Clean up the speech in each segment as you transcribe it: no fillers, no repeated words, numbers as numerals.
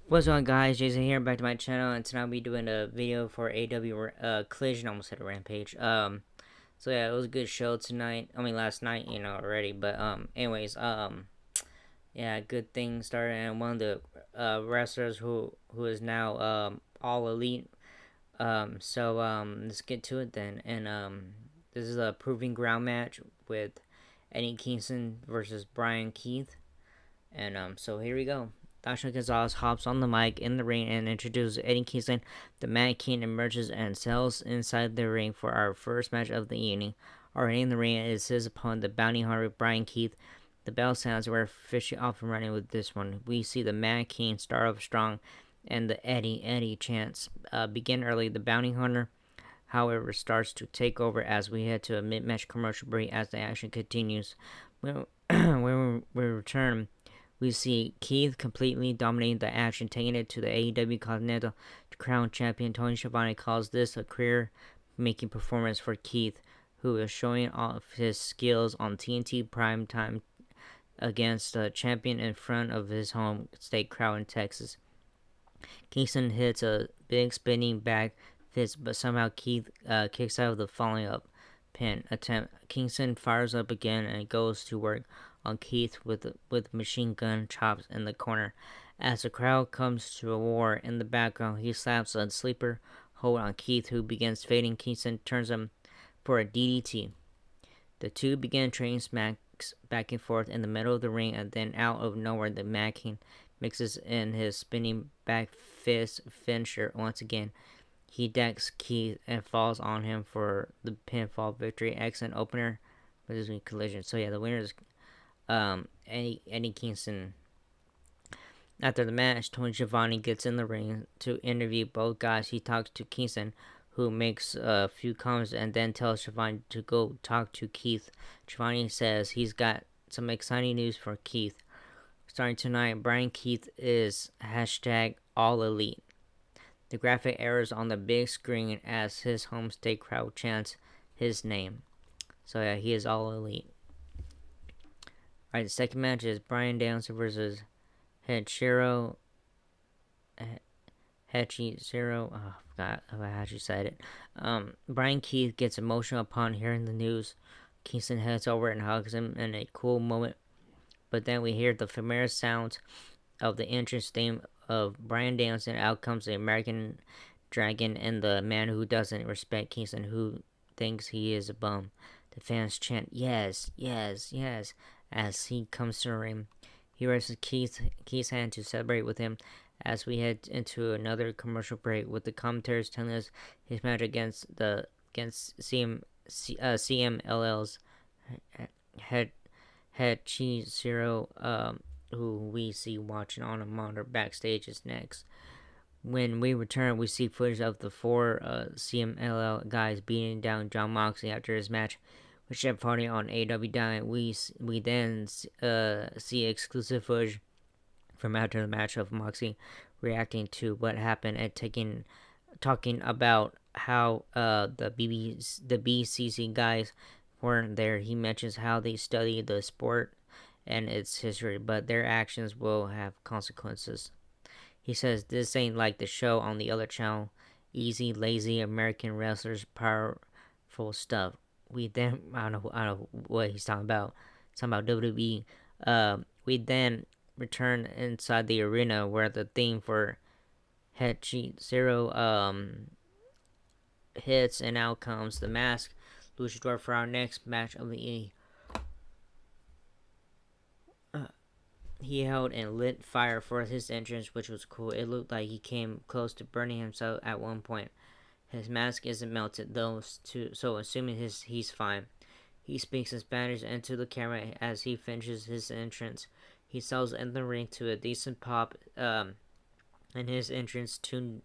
What's going on, guys? Jason here, back to my channel, and tonight I'll be doing a video for AW Collision. Almost hit a Rampage. So yeah, it was a good show tonight. I mean, last night, already. But anyways, yeah, good thing started, and one of the wrestlers who is now all elite. Let's get to it then. And this is a proving ground match with Eddie Kingston versus Brian Keith. And so here we go. Dasha Gonzalez hops on the mic in the ring and introduces Eddie Kingston. The mannequin emerges and settles inside the ring for our first match of the evening. Already in the ring is his opponent, the bounty hunter Brian Keith. The bell sounds. We're officially off and running with this one. We see the mannequin start off strong, and the Eddie chants begin early. The bounty hunter, however, starts to take over as we head to a mid-match commercial break as the action continues. When we return, we see Keith completely dominating the action, taking it to the AEW Continental Crown Champion. Tony Schiavone calls this a career-making performance for Keith, who is showing off his skills on TNT Prime Time against the champion in front of his home state crowd in Texas. Kingston hits a big spinning back fist, but somehow Keith kicks out of the following up pin attempt. Kingston fires up again and goes to work on Keith with machine gun chops in the corner. As the crowd comes to a war in the background, he slaps a sleeper hold on Keith, who begins fading. Kingston turns him for a DDT. The two begin trading smacks back and forth in the middle of the ring, and then out of nowhere, the mannequin mixes in his spinning back fist finisher once again. He decks Keith and falls on him for the pinfall victory. Excellent opener for this collision. So yeah, the winner is Eddie Kingston. After the match, Tony Schiavone gets in the ring to interview both guys. He talks to Kingston, who makes a few comments and then tells Schiavone to go talk to Keith. Schiavone says he's got some exciting news for Keith. Starting tonight, Brian Keith is hashtag all elite. The graphic errors on the big screen as his home state crowd chants his name. So yeah, he is all elite. Alright, the second match is Bryan Danielson versus Hechiro. Hechizero. Oh, I forgot how you said it. Brian Keith gets emotional upon hearing the news. Kingston heads over and hugs him in a cool moment. But then we hear the familiar sounds of the entrance theme of Bryan Danielson. Out comes the American Dragon and the man who doesn't respect Kingston, who thinks he is a bum. The fans chant, "Yes, yes, yes," as he comes to the ring. He raises Keith's hand to celebrate with him as we head into another commercial break, with the commentators telling us his match against CMLL's head Cheese Zero, who we see watching on a monitor backstage, is next. When we return, we see footage of the four CMLL guys beating down Jon Moxley after his match with Jeff Hardy on AEW Dynamite. We then see exclusive footage from after the match of Moxley reacting to what happened and talking about how the BCC guys weren't there. He mentions how they study the sport and its history, but their actions will have consequences. He says this ain't like the show on the other channel. Easy, lazy American wrestlers, powerful stuff. We then I don't know what he's talking about. He's talking about WWE. We then return inside the arena where the theme for Hechi Zero hits, and out comes the Mask Luchador for our next match of the evening. He held and lit fire for his entrance, which was cool. It looked like he came close to burning himself at one point. His mask isn't melted though, so assuming he's fine. He speaks in Spanish into the camera as he finishes his entrance. He sells in the ring to a decent pop, and his entrance tune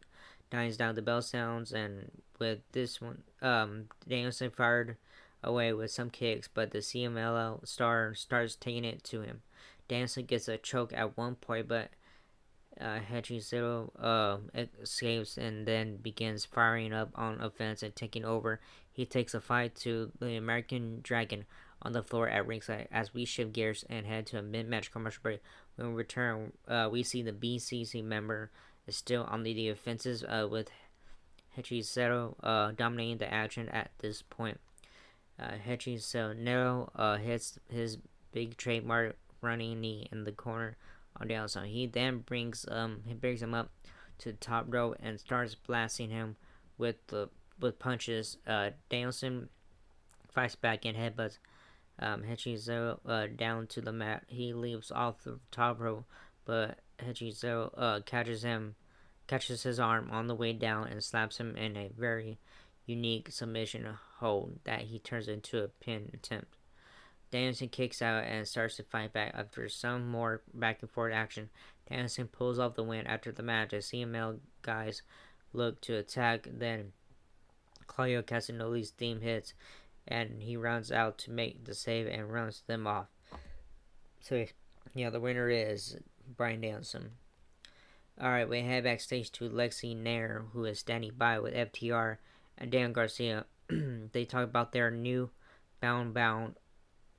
dies down. The bell sounds, and with this one, Danielson fired away with some kicks, but the CMLL star starts taking it to him. Danielson gets a choke at one point, but Hechizero escapes and then begins firing up on offense and taking over. He takes a fight to the American Dragon. on the floor at ringside. As we shift gears and head to a mid-match commercial break, when we return, we see the BCC member is still on the offensive with Hechicero dominating the action at this point. Hechicero hits his big trademark running knee in the corner on the outside. He then brings him up to the top row and starts blasting him with punches. Danielson fights back and headbutts Hechicero down to the mat. He leaps off the top rope, but Hechicero catches his arm on the way down and slaps him in a very unique submission hold that he turns into a pin attempt. Danielson kicks out and starts to fight back after some more back and forth action. Danielson pulls off the win after the match as CML guys look to attack. Then Claudio Castagnoli's theme hits and he runs out to make the save and runs them off. So, yeah, the winner is Brian Danielson. Alright, we head backstage to Lexi Nair, who is standing by with FTR and Dan Garcia. They talk about their new Bound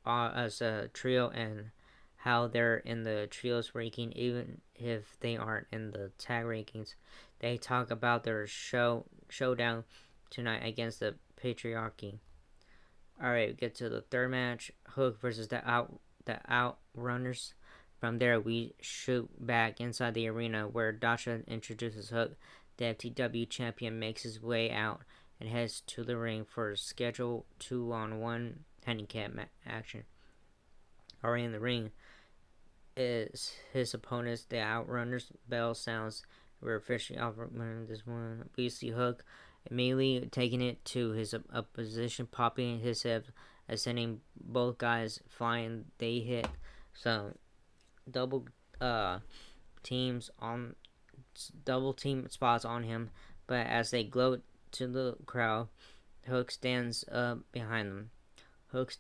as a trio and how they're in the trios ranking even if they aren't in the tag rankings. They talk about their showdown tonight against the Patriarchy. Alright, we get to the third match, Hook versus the Outrunners. From there, we shoot back inside the arena where Dasha introduces Hook. The FTW champion makes his way out and heads to the ring for a scheduled 2-on-1 handicap action. Already in the ring is his opponents, the Outrunners. Bell sounds. We're officially off this one. We see Hook immediately taking it to his opposition, popping his hips, and sending both guys flying. They hit some double team spots on him, but as they gloat to the crowd, Hook stands behind them. Hook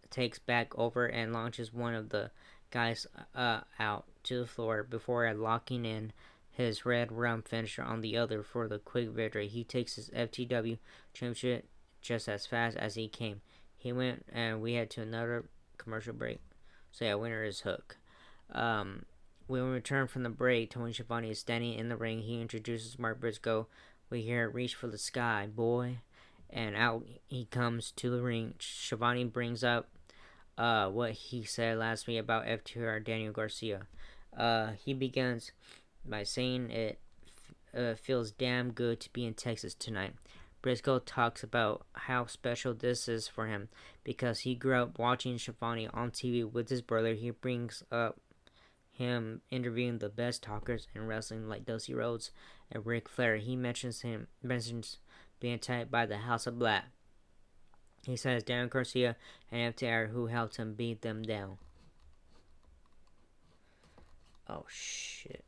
takes back over and launches one of the guys out to the floor before locking in his red rum finisher on the other for the quick victory. He takes his FTW championship just as fast as he came. He went, and we head to another commercial break. So yeah, winner is Hook. When we return from the break, Tony Schiavone is standing in the ring. He introduces Mark Briscoe. We hear "Reach for the sky, boy," and out he comes to the ring. Schiavone brings up what he said last week about FTR Daniel Garcia. He begins by saying it feels damn good to be in Texas tonight. Briscoe talks about how special this is for him because he grew up watching Schiavone on TV with his brother. He brings up him interviewing the best talkers in wrestling like Dusty Rhodes and Ric Flair. He mentions being attacked by the House of Black. He says Daniel Garcia and FTR who helped him beat them down. Oh shit.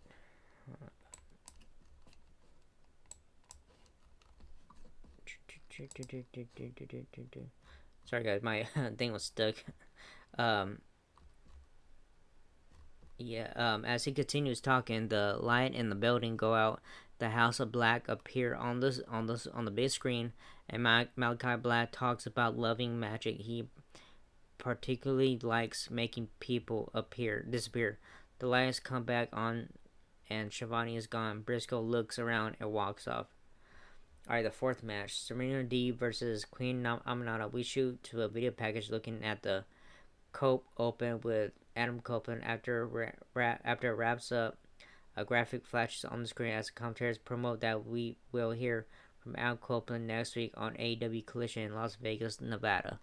Sorry guys, my thing was stuck. As he continues talking, the light in the building go out. The House of Black appear on the big screen, and Malachi Black talks about loving magic. He particularly likes making people disappear. The lights come back on, and Schiavone is gone. Briscoe looks around and walks off. Alright, the fourth match, Serena Deeb versus Queen Aminata. We shoot to a video package looking at the Cope Open with Adam Copeland. After it wraps up, a graphic flashes on the screen as the commentators promote that we will hear from Adam Copeland next week on AEW Collision in Las Vegas, Nevada.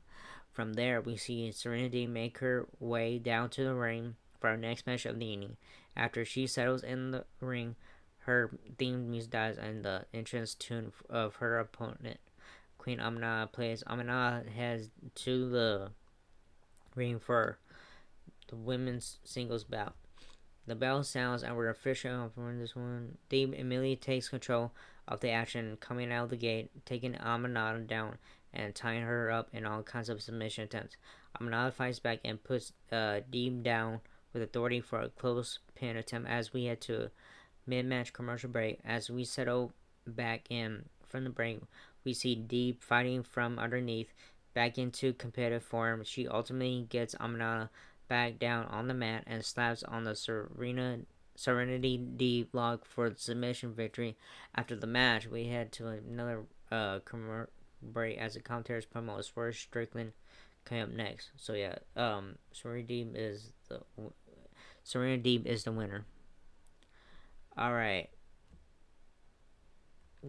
From there, we see Serenity make her way down to the ring for our next match of the evening. After she settles in the ring, her theme music dies and the entrance tune of her opponent, Queen Aminata, plays. Aminata heads to the ring for the women's singles bout. The bell sounds and we're official for this one. Deeb immediately takes control of the action, coming out of the gate, taking Aminata down and tying her up in all kinds of submission attempts. Aminata fights back and puts Deeb down with authority for a close pin attempt as we head to a mid-match commercial break. As we settle back in from the break, we see Deeb fighting from underneath. back into competitive form. She ultimately gets Amanada back down on the mat and slaps on the Serenity D block for the submission victory. After the match, we head to another break as the commentators promote Swerve Strickland coming up next. So yeah, Serena Deeb is the winner. All right,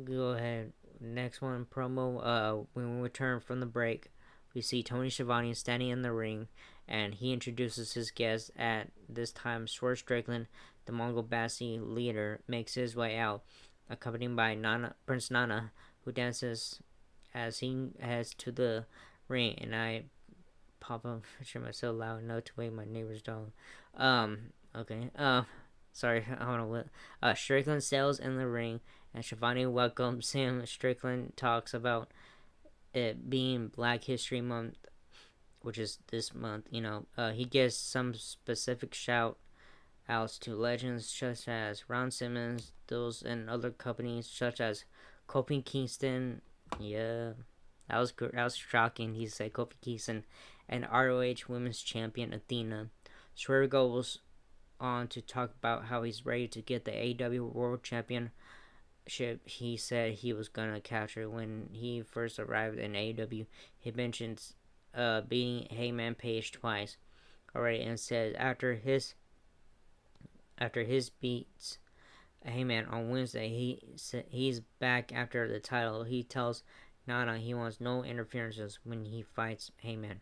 go ahead. Next one promo. When we return from the break, we see Tony Schiavone standing in the ring, and he introduces his guest. At this time, Swerve Strickland, the Mongol Bassi leader, makes his way out, accompanied by Prince Nana, who dances as he heads to the ring. And I pop up picture myself loud enough to wake my neighbor's dog. Okay. Sorry. Hold on. Strickland sails in the ring, and Shivani welcomes him. Strickland talks about it being Black History Month, which is this month. He gives some specific shout outs to legends such as Ron Simmons, those and other companies such as Kofi Kingston. Yeah, that was good. That was shocking. He said Kofi Kingston and ROH Women's Champion Athena. Swerve goes on to talk about how he's ready to get the AEW World Championship. He said he was gonna capture when he first arrived in AEW. He mentions beating Heyman Page twice already, and said after his beats Heyman on Wednesday, he's back after the title. He tells Nana he wants no interferences when he fights Heyman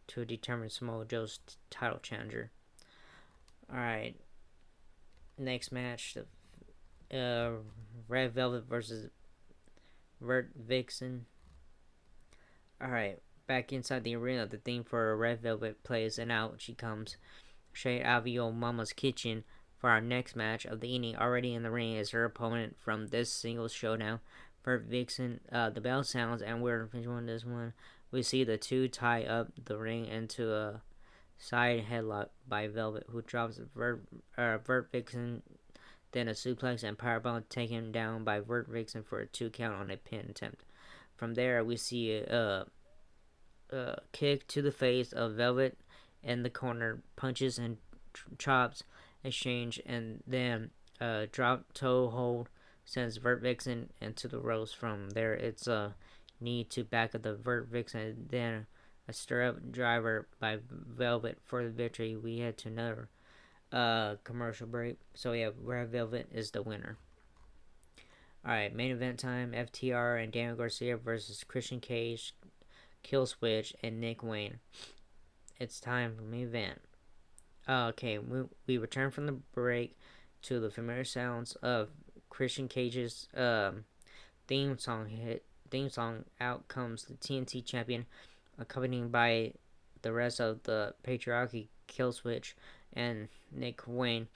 to determine Samoa Joe's title challenger. Alright, next match, Red Velvet versus Vert Vixen. Alright, back inside the arena, the theme for Red Velvet plays, and out she comes straight out of your mama's kitchen for our next match of the evening. Already in the ring is her opponent from this singles showdown, Vert Vixen. The bell sounds, and we're finishing this one. We see the two tie up the ring into a side headlock by Velvet, who drops Vert Vixen, then a suplex and powerbomb taken down by Vert Vixen for a 2 count on a pin attempt. From there, we see a kick to the face of Velvet in the corner, punches and chops exchange, and then drop toe hold sends Vert Vixen into the ropes. From there, it's a knee to back of the Vert Vixen, then a stirrup driver by Velvet for the victory. We head to another commercial break. So yeah, Red Velvet is the winner. Alright, main event time. FTR and Daniel Garcia versus Christian Cage, Killswitch, and Nick Wayne. It's time for main event. Okay, we return from the break to the familiar sounds of Christian Cage's theme song hit. Theme song. Out comes the TNT champion, accompanied by the rest of the patriarchy, Killswitch and Nick Wayne.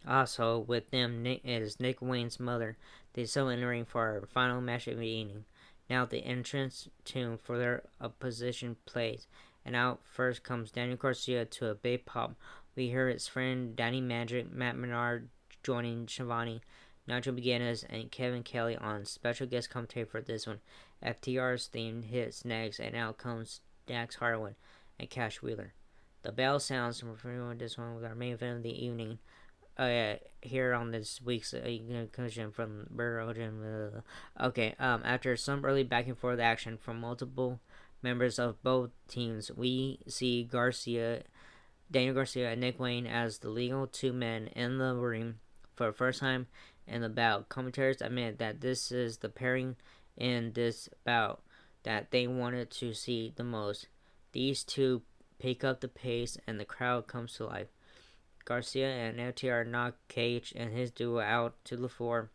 Also with them is Nick Wayne's mother. They still entering for our final match of the evening. Now the entrance tune for their opposition plays, and out first comes Daniel Garcia to a big pop. We hear his friend Danny Magic, Matt Menard joining Shivani, Nigel McGuinness, and Kevin Kelly on special guest commentary for this one. FTR's theme hits next, and out comes Dax Harwood and Cash Wheeler. The bell sounds, and we're doing this one with our main event of the evening. Here on this week's conclusion from Burrow. Okay, after some early back and forth action from multiple members of both teams, we see Daniel Garcia, and Nick Wayne as the legal two men in the ring for the first time in the bout. Commentators admit that this is the pairing in this bout that they wanted to see the most. These two pick up the pace, and the crowd comes to life. Garcia and FTR knock Cage and his duo out to the floor.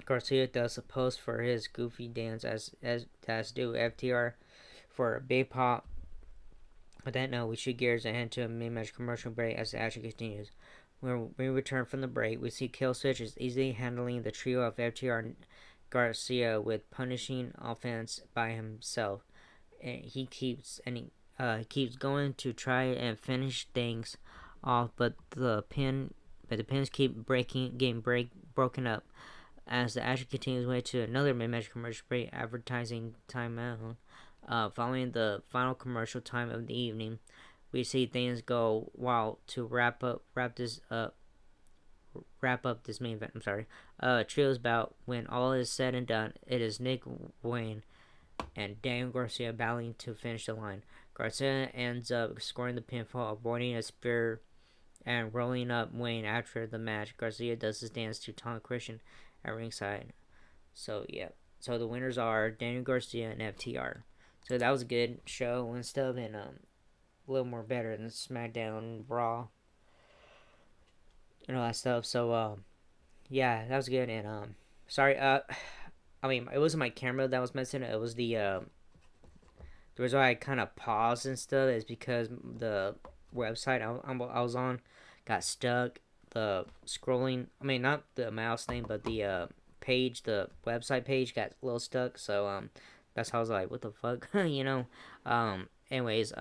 Garcia does a pose for his goofy dance as do FTR for a big pop. With that note, we shoot gears and head to a mid-match commercial break as the action continues. When we return from the break, we see Killswitch is easily handling the trio of FTR and Garcia with punishing offense by himself. And he keeps going to try and finish things off, but the pins keep broken up. as the action continues way to another mid-match commercial break advertising timeout. Following the final commercial time of the evening, we see things go wild to wrap up this main event. I'm sorry. Trios bout. When all is said and done, it is Nick Wayne and Daniel Garcia battling to finish the line. Garcia ends up scoring the pinfall, avoiding a spear and rolling up Wayne after the match. Garcia does his dance to taunt Christian at ringside. So yeah. So the winners are Daniel Garcia and FTR. So that was a good show and stuff, and a little more better than SmackDown, Raw, and all that stuff. So yeah, that was good. And sorry, I mean, it wasn't my camera that was messing. It was the reason why I kind of paused and stuff is because the website I was on got stuck. The scrolling, I mean, not the mouse thing, but the page, the website page got a little stuck. So that's how I was like, what the fuck, you know. Anyways,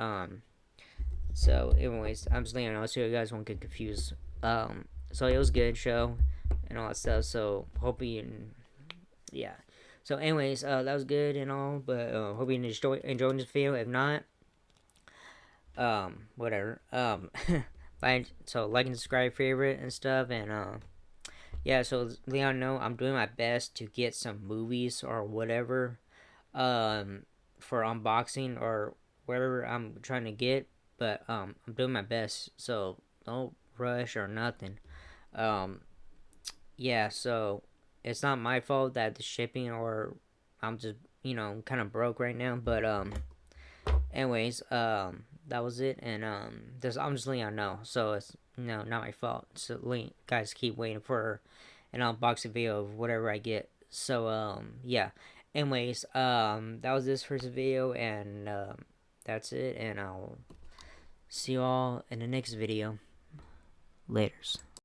so anyways, I'm just letting you know so you guys won't get confused. So it was a good show and all that stuff. So hope you, yeah. So anyways, that was good and all, but hope you enjoying this video. If not, whatever. Like and subscribe, favorite and stuff, and yeah. So Leon, know I'm doing my best to get some movies or whatever, for unboxing or whatever I'm trying to get, but I'm doing my best. So don't rush or nothing. Um, yeah. So it's not my fault that the shipping or I'm just kind of broke right now, but anyways, that was it, and I'm just letting y'all know, so it's not my fault. So guys keep waiting for an unboxing video of whatever I get. So yeah. Anyways, that was this first video, and that's it, and I'll see you all in the next video. Laters.